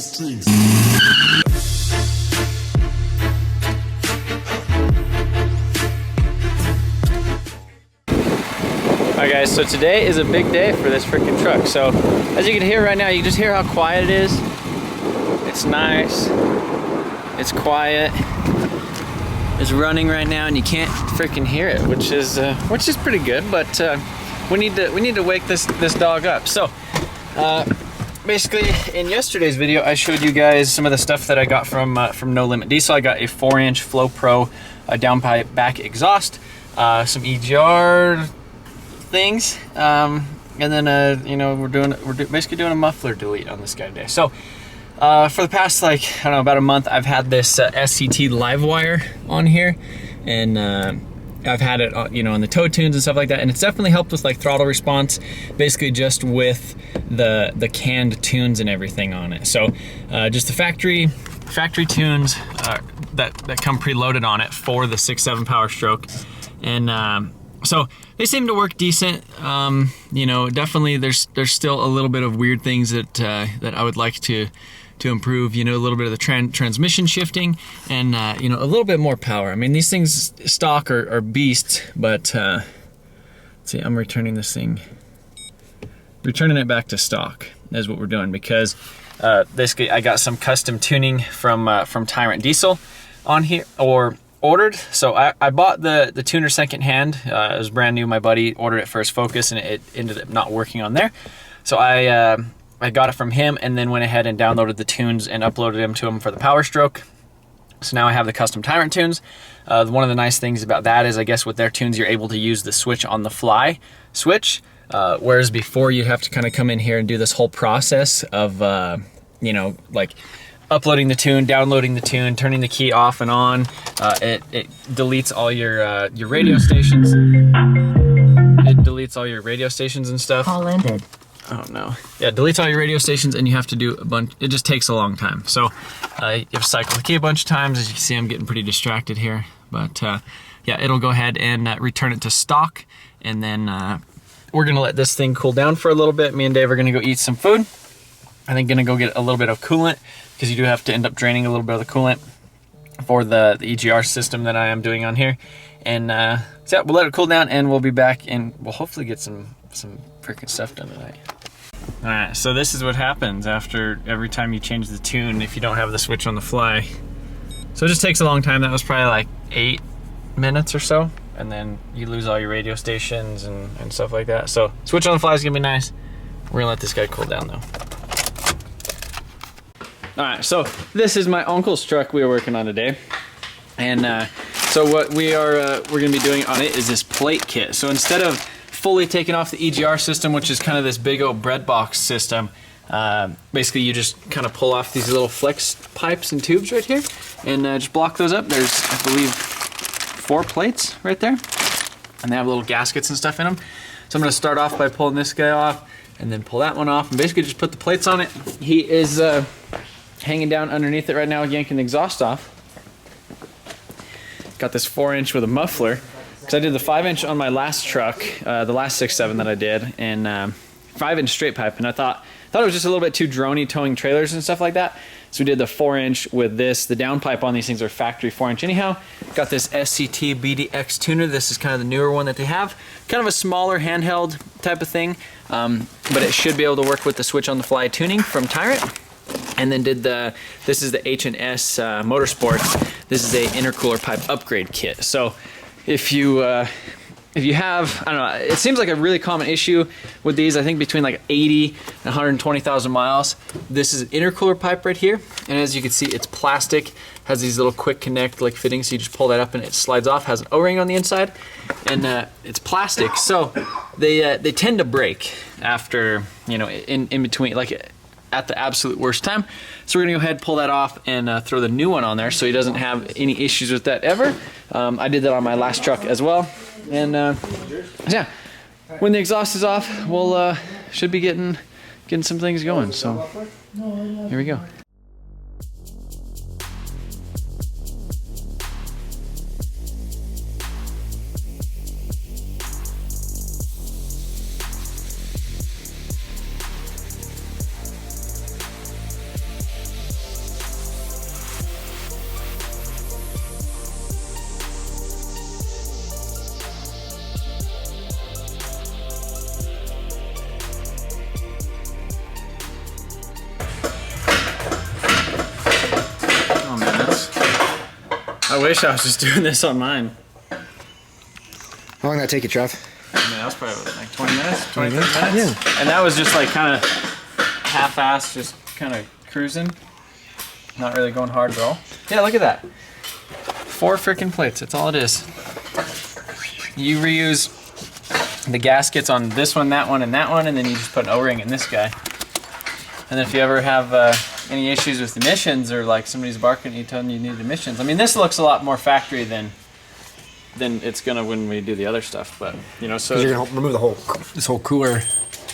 Alright guys, so today is a big day for this freaking truck. So as you can hear right now, you can just hear how quiet it is. It's nice, it's quiet, it's running right now and you can't freaking hear it, which is pretty good, but we need to wake this dog up. So basically in yesterday's video I showed you guys some of the stuff that I got from No Limit Diesel. I got a 4-inch Flow Pro downpipe back exhaust, some EGR things, and then you know, we're basically doing a muffler delete on this guy today. So for the past, like, I don't know, about a month, I've had this Sct live wire on here, and I've had it you know, on the toe tunes and stuff like that, and it's definitely helped with like throttle response, basically just with the canned tunes and everything on it. So just the factory tunes that come preloaded on it for the 6.7 Powerstroke, and so they seem to work decent. You know, definitely there's still a little bit of weird things that I would like to improve. You know, a little bit of the transmission shifting, and you know, a little bit more power. I mean, these things stock are beasts, but let's see, I'm returning it back to stock is what we're doing, because basically I got some custom tuning from Tyrant Diesel on here, or ordered. So I bought the tuner secondhand. It was brand new. My buddy ordered it for his Focus, and it ended up not working on there. So I got it from him, and then went ahead and downloaded the tunes and uploaded them to him for the Powerstroke. So now I have the custom Tyrant tunes. One of the nice things about that is, I guess with their tunes, you're able to use the switch on the fly switch, whereas before you have to kind of come in here and do this whole process of you know, like uploading the tune, downloading the tune, turning the key off and on. It deletes all your radio stations. It deletes all your radio stations and stuff. Call ended. Oh no. Yeah, it deletes all your radio stations, and you have to do a bunch. It just takes a long time. So you have to cycle the key a bunch of times. As you can see, I'm getting pretty distracted here. But yeah, it'll go ahead and return it to stock. And then we're gonna let this thing cool down for a little bit. Me and Dave are gonna go eat some food. I think gonna go get a little bit of coolant, because you do have to end up draining a little bit of the coolant for the EGR system that I am doing on here. And so yeah, we'll let it cool down, and we'll be back, and we'll hopefully get some freaking stuff done tonight. All right, so this is what happens after every time you change the tune if you don't have the switch on the fly. So it just takes a long time. That was probably like 8 minutes or so, and then you lose all your radio stations and stuff like that. So switch on the fly is gonna be nice. We're gonna let this guy cool down though. All right, so this is my uncle's truck we are working on today, and so what we're gonna be doing on it is this plate kit. So instead of fully taking off the EGR system, which is kind of this big old bread box system, basically you just kind of pull off these little flex pipes and tubes right here, and just block those up. There's, I believe, 4 plates right there, and they have little gaskets and stuff in them. So I'm gonna start off by pulling this guy off, and then pull that one off, and basically just put the plates on it. He is hanging down underneath it right now, yanking the exhaust off. Got this 4-inch with a muffler, because I did the 5-inch on my last truck, the last 6.7 that I did, and 5-inch straight pipe, and I thought it was just a little bit too droney towing trailers and stuff like that. So we did the 4-inch with this. The downpipe on these things are factory 4-inch anyhow. Got this Sct Bdx Tuner. This is kind of the newer one that they have. Kind of a smaller handheld type of thing, but it should be able to work with the switch on the fly tuning from Tyrant. And then this is the H&S Motorsports. This is a intercooler pipe upgrade kit. So if you have, I don't know, it seems like a really common issue with these. I think between like 80 and 120,000 miles. This is an intercooler pipe right here. And as you can see, it's plastic, has these little quick connect like fittings. So you just pull that up and it slides off, has an O-ring on the inside. And it's plastic. So they tend to break after, you know, in between, like at the absolute worst time. So we're gonna go ahead, pull that off, and throw the new one on there so he doesn't have any issues with that ever. I did that on my last truck as well. And yeah, when the exhaust is off, we'll should be getting some things going. So here we go. wish I was just doing this on mine. How long did that take you, Trev? I mean, that was probably like 20 minutes, 20, 30 minutes. Yeah. And that was just like kind of half-assed, just kind of cruising. Not really going hard at all. Yeah, look at that. 4 freaking plates, that's all it is. You reuse the gaskets on this one, that one, and that one, and then you just put an O-ring in this guy. And then if you ever have any issues with emissions, or like somebody's barking at you telling you need emissions, I mean, this looks a lot more factory than it's gonna when we do the other stuff. But you know, so you're gonna remove this whole cooler.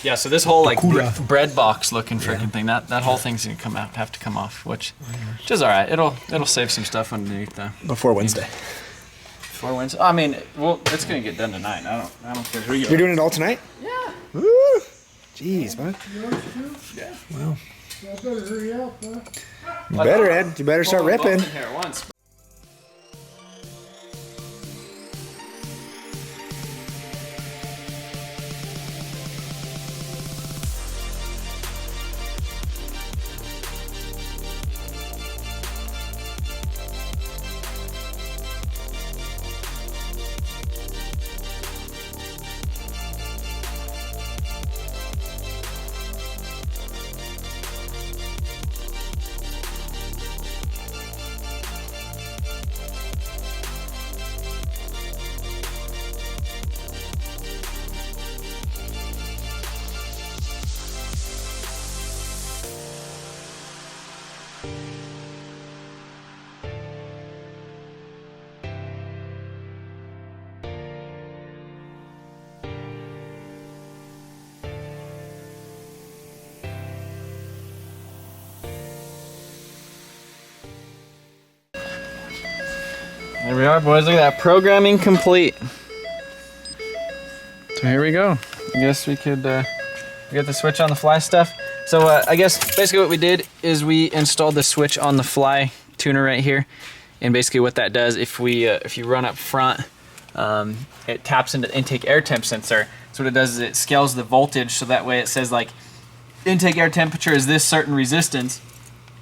Yeah, so this whole like bread box looking freaking thing, that whole thing's gonna have to come off, which is all right. It'll save some stuff underneath the Before Wednesday. Before Wednesday. I mean, well, it's gonna get done tonight. I don't care who you are. You're doing it all tonight? Yeah. Woo! Jeez, man. Yeah. Well. I better hurry up, huh? You better, Ed. You better start ripping. Here at once. There we are, boys. Look at that. Programming complete. So here we go. I guess we could get the switch on the fly stuff. So I guess basically what we did is we installed the switch on the fly tuner right here. And basically what that does, if you run up front, it taps into the intake air temp sensor. So what it does is it scales the voltage, so that way it says like intake air temperature is this certain resistance.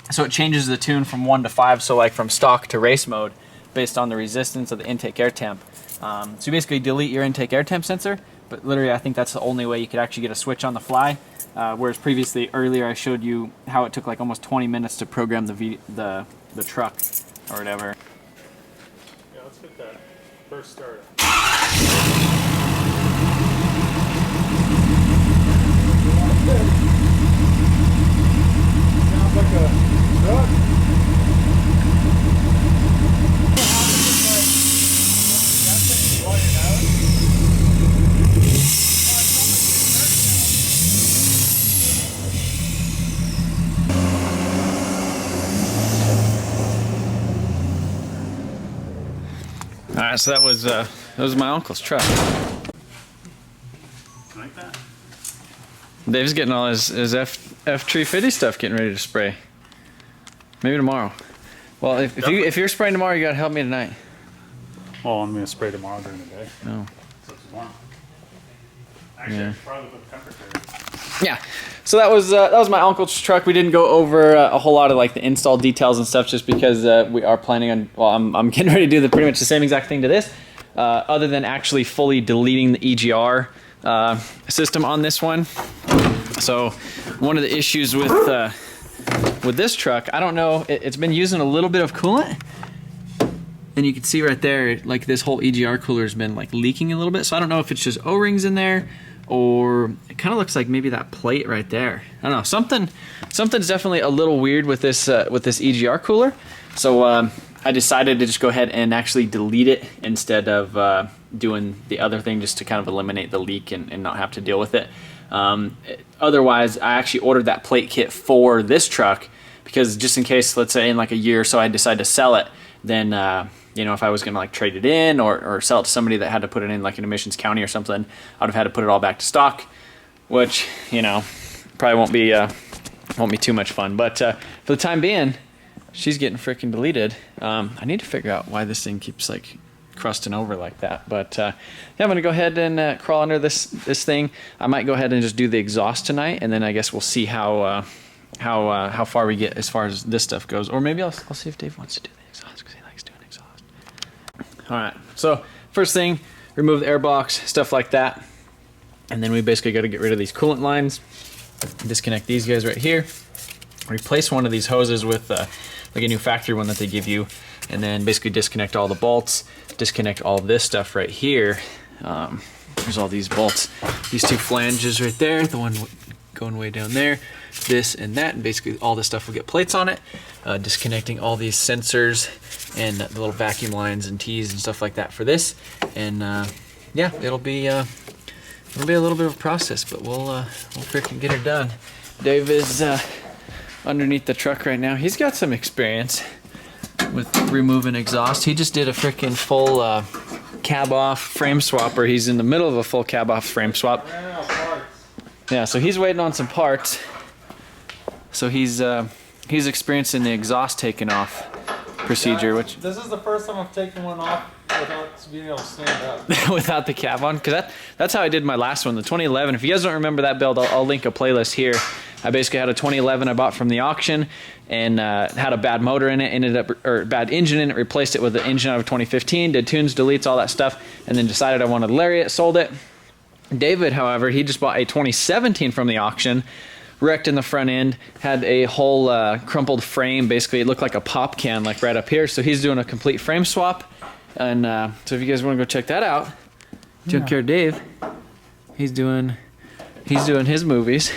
So it changes the tune from 1 to 5, so like from stock to race mode, based on the resistance of the intake air temp. So you basically delete your intake air temp sensor, but literally I think that's the only way you could actually get a switch on the fly. Whereas previously, earlier I showed you how it took like almost 20 minutes to program the truck or whatever. Yeah, let's get that first start. Sounds like a truck. All right, so that was my uncle's truck. Like that? Dave's getting all his F-350 stuff getting ready to spray. Maybe tomorrow. Well, if you're spraying tomorrow, you gotta help me tonight. Well, I'm gonna spray tomorrow during the day. No. So it's warm. Actually, Yeah. I should probably put the temperature. Yeah, so that was my uncle's truck. We didn't go over a whole lot of like the install details and stuff, just because we are planning on. Well, I'm getting ready to do pretty much the same exact thing to this, other than actually fully deleting the EGR system on this one. So one of the issues with this truck, I don't know, it's been using a little bit of coolant. And you can see right there, like this whole EGR cooler has been like leaking a little bit. So I don't know if it's just O-rings in there, or it kind of looks like maybe that plate right there. I don't know, something's definitely a little weird with this EGR cooler. So I decided to just go ahead and actually delete it instead of doing the other thing, just to kind of eliminate the leak and not have to deal with it. Otherwise, I actually ordered that plate kit for this truck because just in case, let's say in like a year or so, I decide to sell it, then you know, if I was gonna like trade it in or sell it to somebody that had to put it in like an emissions county or something, I'd have had to put it all back to stock, which, you know, probably won't be too much fun. But for the time being, she's getting freaking deleted. I need to figure out why this thing keeps like crusting over like that. But yeah, I'm gonna go ahead and crawl under this thing. I might go ahead and just do the exhaust tonight, and then I guess we'll see how far we get as far as this stuff goes. Or maybe I'll see if Dave wants to do the exhaust, because he likes doing exhaust. All right, so first thing, remove the airbox, stuff like that. And then we basically got to get rid of these coolant lines, disconnect these guys right here, replace one of these hoses with like a new factory one that they give you, and then basically disconnect all the bolts, disconnect all this stuff right here. There's all these bolts, these two flanges right there, the one going way down there, this and that, and basically all this stuff will get plates on it. Disconnecting all these sensors and the little vacuum lines and T's and stuff like that for this, and yeah, it'll be a little bit of a process, but we'll freaking get her done. Dave is underneath the truck right now. He's got some experience with removing exhaust. He just did a freaking full cab off frame swap, or he's in the middle of a full cab off frame swap. Yeah, so he's waiting on some parts. So he's experiencing the exhaust taking off procedure, which This is the first time I've taken one off without being able to stand up. without the cab on, because that's how I did my last one, the 2011. If you guys don't remember that build, I'll link a playlist here. I basically had a 2011 I bought from the auction, and had a bad motor in it, or bad engine in it, replaced it with the engine out of 2015, did tunes, deletes, all that stuff, and then decided I wanted to lariat, sold it. David, however, he just bought a 2017 from the auction, wrecked in the front end, had a whole crumpled frame. Basically, it looked like a pop can, like right up here. So he's doing a complete frame swap. And so if you guys want to go check that out, Junkyard Dave, he's doing his movies.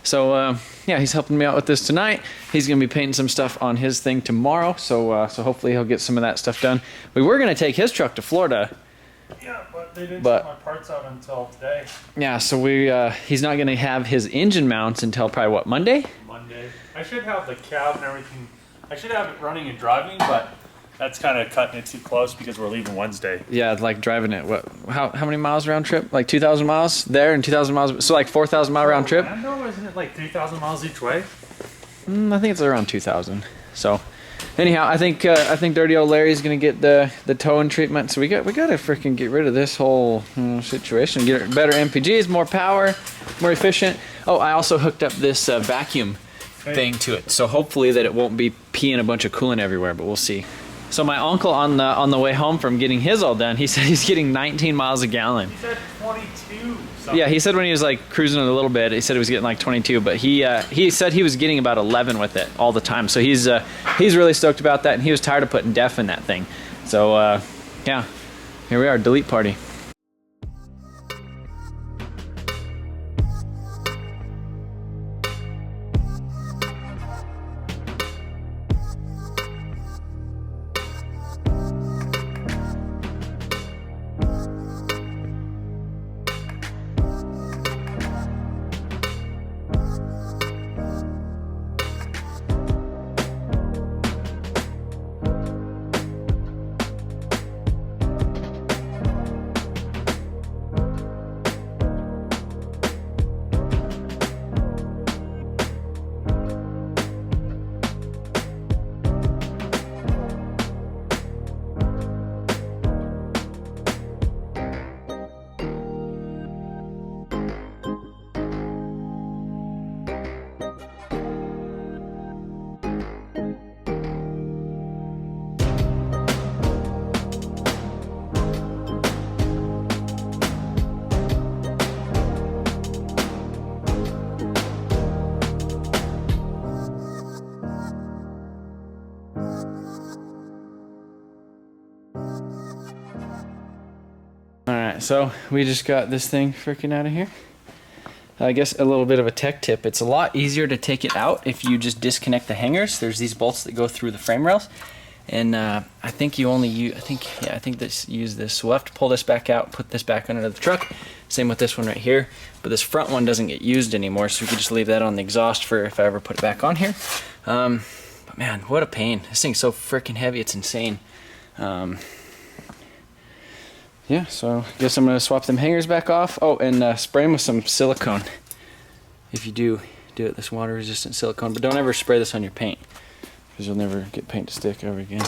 So yeah, he's helping me out with this tonight. He's gonna be painting some stuff on his thing tomorrow. So so hopefully he'll get some of that stuff done. We were gonna take his truck to Florida. Yeah, but they didn't get my parts out until today. Yeah, so he's not gonna have his engine mounts until probably what, Monday? Monday. I should have the cab and everything. I should have it running and driving, but that's kind of cutting it too close because we're leaving Wednesday. Yeah, like driving it. What? How many miles round trip? Like 2,000 miles there and 2,000 miles. So like 4,000 mile round trip. Orlando, isn't it like 3,000 miles each way? I think it's around 2,000. So, anyhow, I think Dirty Old Larry's gonna get the towing treatment. So we gotta freaking get rid of this whole situation. Get better MPGs, more power, more efficient. Oh, I also hooked up this vacuum thing to it. So hopefully that it won't be peeing a bunch of coolant everywhere. But we'll see. So my uncle on the way home from getting his all done, he said he's getting 19 miles a gallon. He said 22 something. Yeah, he said when he was like cruising it a little bit, he said he was getting like 22, but he said he was getting about 11 with it all the time. So he's really stoked about that, and he was tired of putting def in that thing. So yeah, here we are, delete party. So we just got this thing freaking out of here. I guess a little bit of a tech tip. It's a lot easier to take it out if you just disconnect the hangers. There's these bolts that go through the frame rails, and I think you only use. I think use this. So we'll have to pull this back out, put this back under the truck. Same with this one right here. But this front one doesn't get used anymore, so we can just leave that on the exhaust for if I ever put it back on here. But man, what a pain! This thing's so freaking heavy. It's insane. Yeah, so I guess I'm gonna swap them hangers back off. Oh, and spray them with some silicone. If you do it, this water resistant silicone, but don't ever spray this on your paint, because you'll never get paint to stick ever again.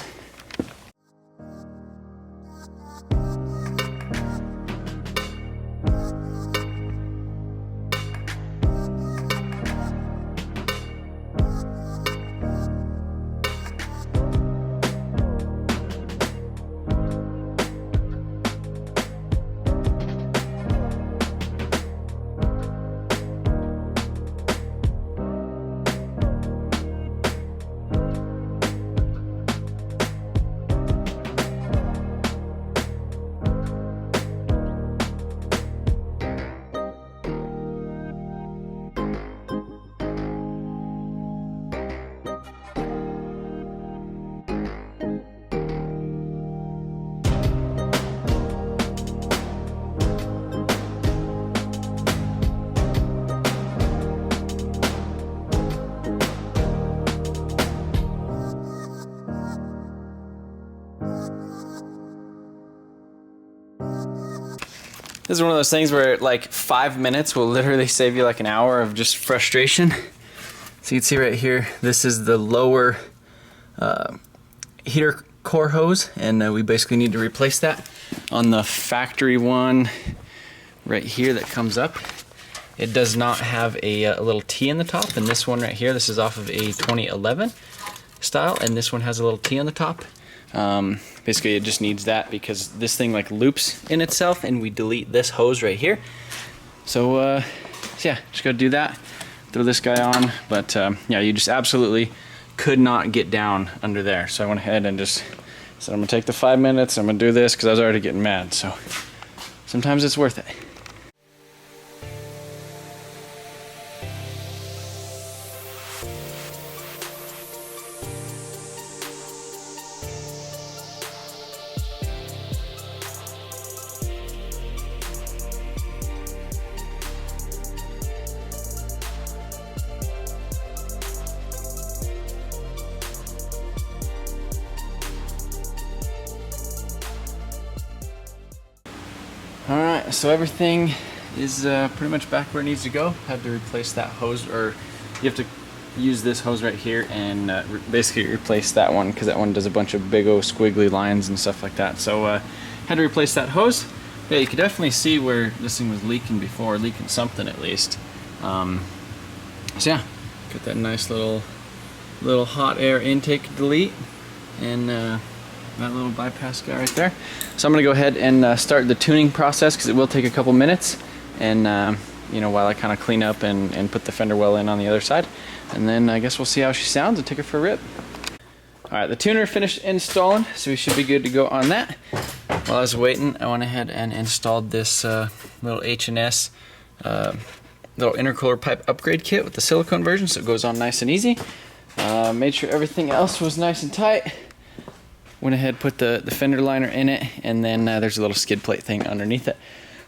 This is one of those things where like 5 minutes will literally save you like an hour of just frustration. So you can see right here, this is the lower heater core hose, and we basically need to replace that. On the factory one right here that comes up, it does not have a little T in the top, and this one right here, this is off of a 2011 style, and this one has a little T on the top. Basically it just needs that because this thing like loops in itself, and we delete this hose right here. So yeah, just gotta do that, throw this guy on. But yeah, you just absolutely could not get down under there. So I went ahead and just said, I'm gonna take the 5 minutes, I'm gonna do this, because I was already getting mad. So sometimes it's worth it. Alright, so everything is pretty much back where it needs to go. Had to replace that hose, or you have to use this hose right here and basically replace that one, because that one does a bunch of big old squiggly lines and stuff like that. So had to replace that hose. Yeah, you could definitely see where this thing was leaking before, leaking something at least. So yeah, got that nice little hot air intake delete, and that little bypass guy right there. So I'm gonna go ahead and start the tuning process, because it will take a couple minutes, and you know, while I kind of clean up and put the fender well in on the other side, and then I guess we'll see how she sounds and take her for a rip. All right, the tuner finished installing, so we should be good to go on that. While I was waiting, I went ahead and installed this little H&S little intercooler pipe upgrade kit with the silicone version, so it goes on nice and easy. Made sure everything else was nice and tight. Went ahead, put the fender liner in it, and then there's a little skid plate thing underneath it.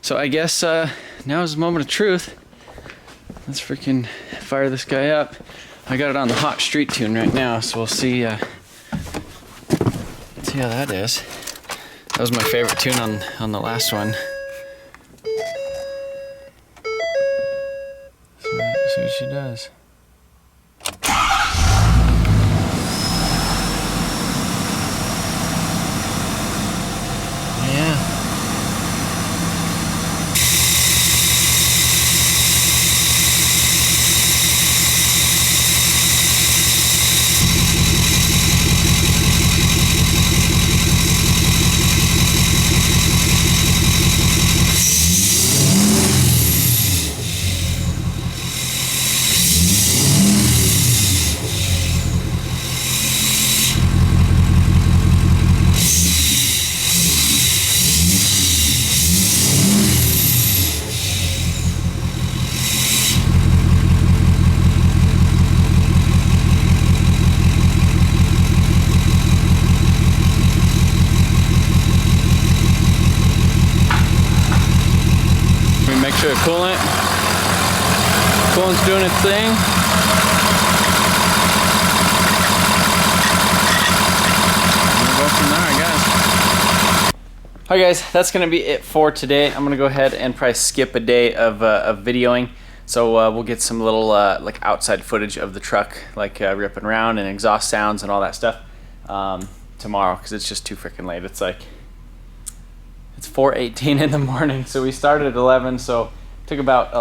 So I guess now is the moment of truth. Let's freaking fire this guy up. I got it on the hot street tune right now, so we'll see how that is. That was my favorite tune on the last one. So let's see what she does. Make sure coolant's doing its thing. We'll go from there, I guess. Alright guys, that's going to be it for today. I'm going to go ahead and probably skip a day of videoing. So we'll get some little like outside footage of the truck, like ripping around and exhaust sounds and all that stuff tomorrow, because it's just too freaking late. It's like, it's 4:18 in the morning, so we started at 11, so it took about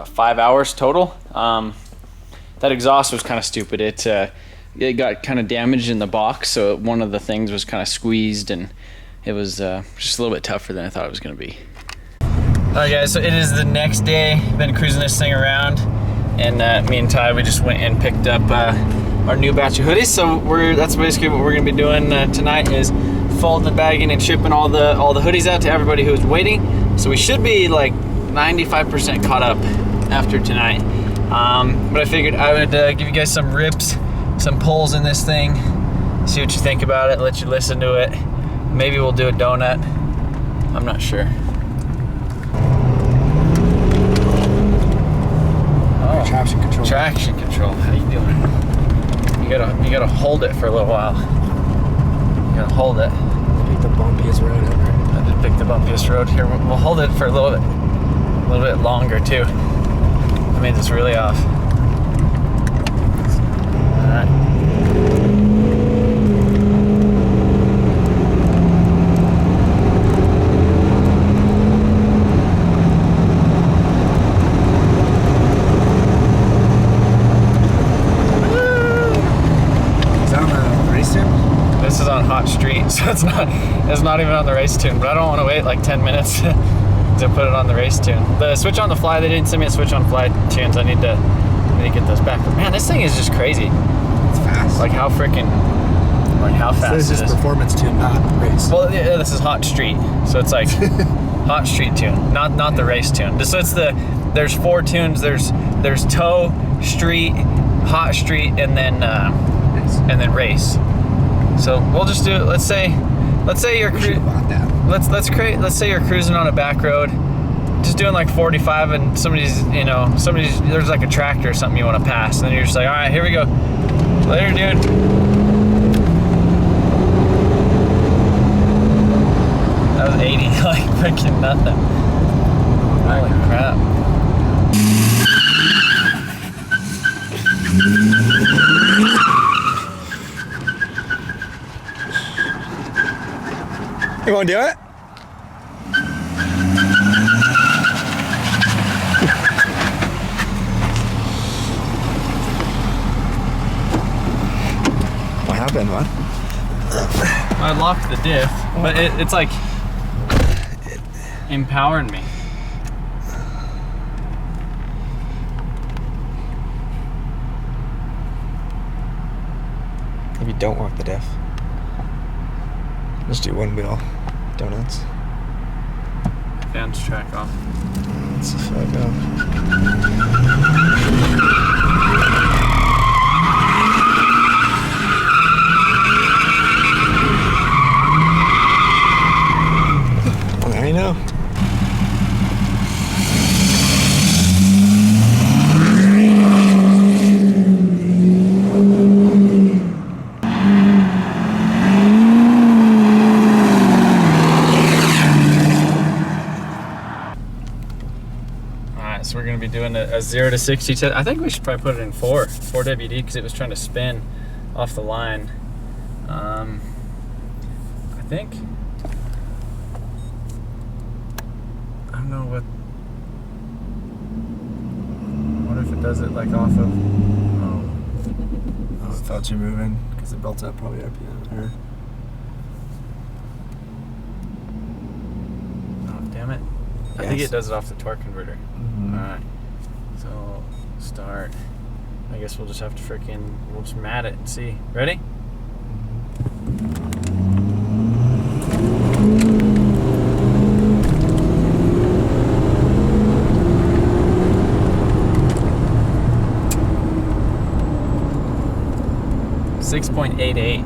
5 hours total. That exhaust was kind of stupid. It got kind of damaged in the box, so one of the things was kind of squeezed, and it was just a little bit tougher than I thought it was going to be. Alright guys, so it is the next day. Been cruising this thing around, and me and Ty, we just went and picked up our new batch of hoodies. So that's basically what we're going to be doing tonight, is folding, bagging, and shipping all the hoodies out to everybody who's waiting. So we should be like 95% caught up after tonight. But I figured I would give you guys some rips, some pulls in this thing, see what you think about it, let you listen to it. Maybe we'll do a donut. I'm not sure. Oh, traction control. Traction control. How you doing? You gotta hold it for a little while. You gotta hold it. Make the bumpiest road ever. pick the bumpiest road here. We'll hold it for a little bit longer too. I made this really off. All right. This is on hot street, so it's not even on the race tune, but I don't want to wait like 10 minutes to put it on the race tune. The switch on the fly, they didn't send me a switch on fly tunes. I need to get those back. But man, this thing is just crazy. It's fast. Like how fast This is it is. performance tune, not race. Well, yeah, this is hot street, so it's like hot street tune, not the race tune. So it's there's 4 tunes. There's tow, street, hot street, and then race. So we'll just do. Let's say you're let's say you're cruising on a back road, just doing like 45, and somebody's there's like a tractor or something you want to pass, and then you're just like, all right, here we go, later, dude. That was 80, like freaking nothing. Holy crap. You want to do it? What happened, what? I locked the diff, but it's like empowering me. If you don't walk the diff, just do one wheel donuts. Fans track off. Let's fuck up. Well, there you know. So we're going to be doing a 0 to 60 test. I think we should probably put it in 4 WD because it was trying to spin off the line. I think. I don't know what if it does it like off of. Oh, I thought you were moving because it built up probably RPM. Or... oh, damn it. I think it does it off the torque converter. Alright, so start. I guess we'll just have to we'll just mat it and see. Ready? .88.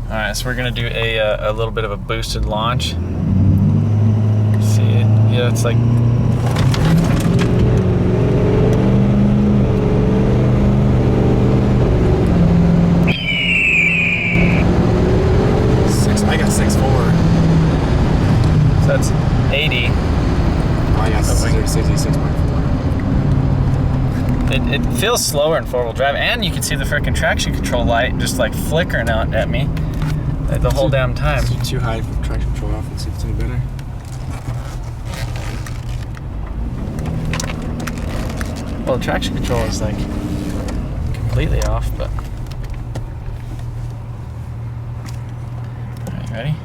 Alright, so we're gonna do a little bit of a boosted launch. See it? Yeah, it's like I got 6.4. so that's 80. Oh, I got 66.4. It feels slower in 4-wheel drive, and you can see the frickin' traction control light just like flickering out at me the whole damn time. It's too high for traction control off. Let's see if it's any better. Well, the traction control is like completely off, but. Alright, ready?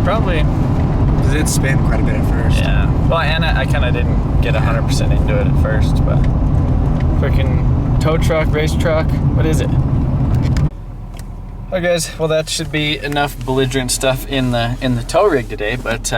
Probably. Because it spin quite a bit at first. Yeah. Well, and I kind of didn't get 100% into it at first, but freaking tow truck, race truck, what is it? Alright guys, well that should be enough belligerent stuff in the tow rig today, but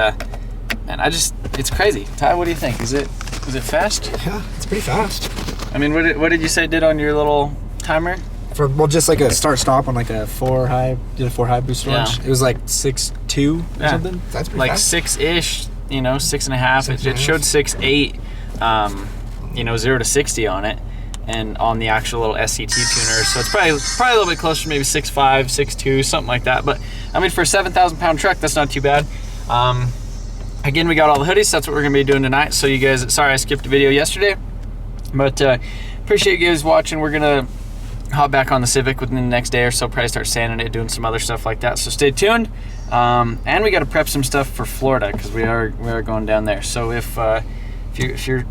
man, it's crazy. Ty, what do you think? Is it fast? Yeah, it's pretty fast. I mean, what did you say it did on your little timer? For just like a start stop on like a 4 high booster launch. It was like 6.2 or something. That's pretty like fast. 6-ish you know, 6.5. It showed 6.8, you know, 0 to 60 on it, and on the actual little Sct tuner. So it's probably a little bit closer, maybe 6.5, 6.2, something like that. But I mean, for a 7,000 pound truck, that's not too bad. Again, we got all the hoodies. That's what we're gonna be doing tonight. So you guys, sorry I skipped a video yesterday, but appreciate you guys watching. We're gonna hop back on the Civic within the next day or so, probably start sanding it, doing some other stuff like that. So stay tuned. And we got to prep some stuff for Florida, because we are going down there. So if you're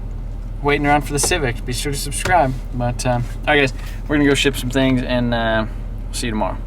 waiting around for the Civic, be sure to subscribe. But all right, guys, we're gonna go ship some things, and see you tomorrow.